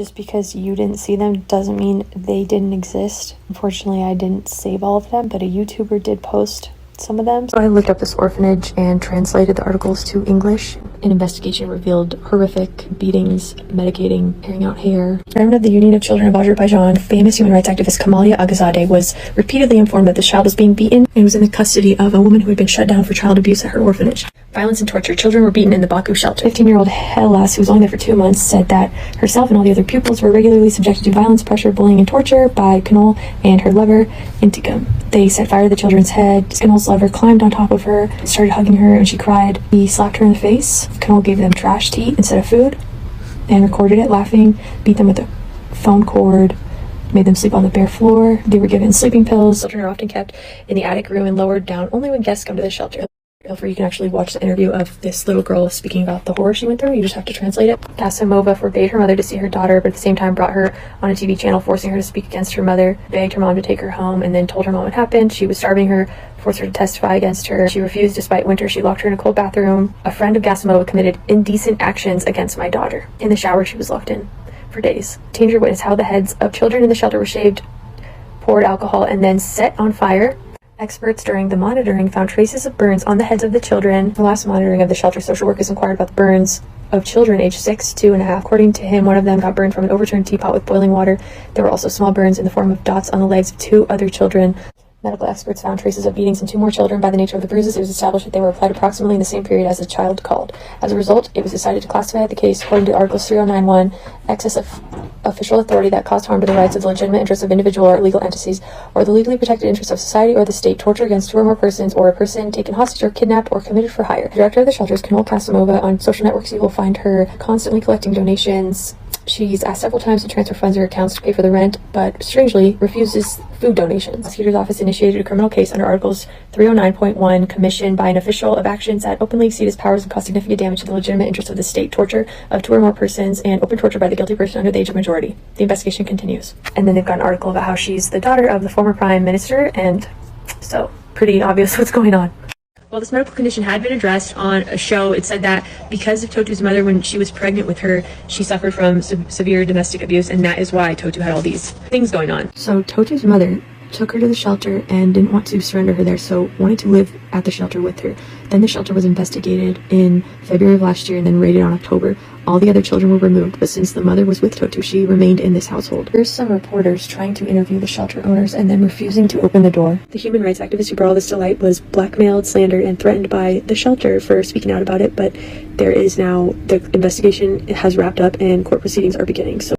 just because you didn't see them doesn't mean they didn't exist. Unfortunately, I didn't save all of them, but a YouTuber did post some of them. So I looked up this orphanage and translated the articles to English. An investigation revealed horrific beatings, medicating, tearing out hair. Chairman of the Union of Children of Azerbaijan, famous human rights activist Kamalia Agazadeh, was repeatedly informed that the child was being beaten and was in the custody of a woman who had been shut down for child abuse at her orphanage. Violence and torture. Children were beaten in the Baku shelter. 15-year-old Hellas, who was only there for 2 months, said that herself and all the other pupils were regularly subjected to violence, pressure, bullying, and torture by Kanol and her lover, Intigam. They set fire to the children's head. Kanol's lover climbed on top of her, started hugging her, and she cried. He slapped her in the face. Kanol gave them trash to eat instead of food, and recorded it laughing, beat them with a phone cord, made them sleep on the bare floor. They were given sleeping pills. Children are often kept in the attic room and lowered down only when guests come to the shelter. Where you can actually watch the interview of this little girl speaking about the horror she went through. You just have to translate it. Gasimova forbade her mother to see her daughter, but at the same time brought her on a TV channel, forcing her to speak against her mother, begged her mom to take her home, and then told her mom what happened. She was starving her, forced her to testify against her. She refused despite winter. She locked her in a cold bathroom. A friend of Gasimova committed indecent actions against my daughter. In the shower, she was locked in for days. Teenager witnessed how the heads of children in the shelter were shaved, poured alcohol, and then set on fire. Experts during the monitoring found traces of burns on the heads of the children. The last monitoring of the shelter, social workers inquired about the burns of children aged 6 to 2.5. According to him, one of them got burned from an overturned teapot with boiling water. There were also small burns in the form of dots on the legs of 2 other children. Medical experts found traces of beatings in 2 more children. By the nature of the bruises, it was established that they were applied approximately in the same period as the child called. As a result, it was decided to classify the case according to Articles 3091, excess of official authority that caused harm to the rights of the legitimate interests of individual or legal entities, or the legally protected interests of society or the state, torture against 2 or more persons, or a person taken hostage or kidnapped or committed for hire. The director of the shelter is Kanol Gasimova. On social networks, you will find her constantly collecting donations. She's asked several times to transfer funds to her accounts to pay for the rent, but strangely refuses food donations. The prosecutor's office initiated a criminal case under Articles 309.1, commission by an official of actions that openly exceed his powers and cause significant damage to the legitimate interests of the state, torture of 2 or more persons, and open torture by the guilty person under the age of majority. The investigation continues. And then they've got an article about how she's the daughter of the former prime minister, and so pretty obvious what's going on. Well, this medical condition had been addressed on a show. It said that because of Totu's mother, when she was pregnant with her, she suffered from severe domestic abuse, and that is why Totu had all these things going on. So Totu's mother took her to the shelter and didn't want to surrender her there, so wanted to live at the shelter with her. Then the shelter was investigated in February of last year and then raided on October. All the other children were removed, but since the mother was with Totu, she remained in this household. Here's some reporters trying to interview the shelter owners and then refusing to open the door. The human rights activist who brought all this to light was blackmailed, slandered, and threatened by the shelter for speaking out about it, but there is now, the investigation has wrapped up and court proceedings are beginning. So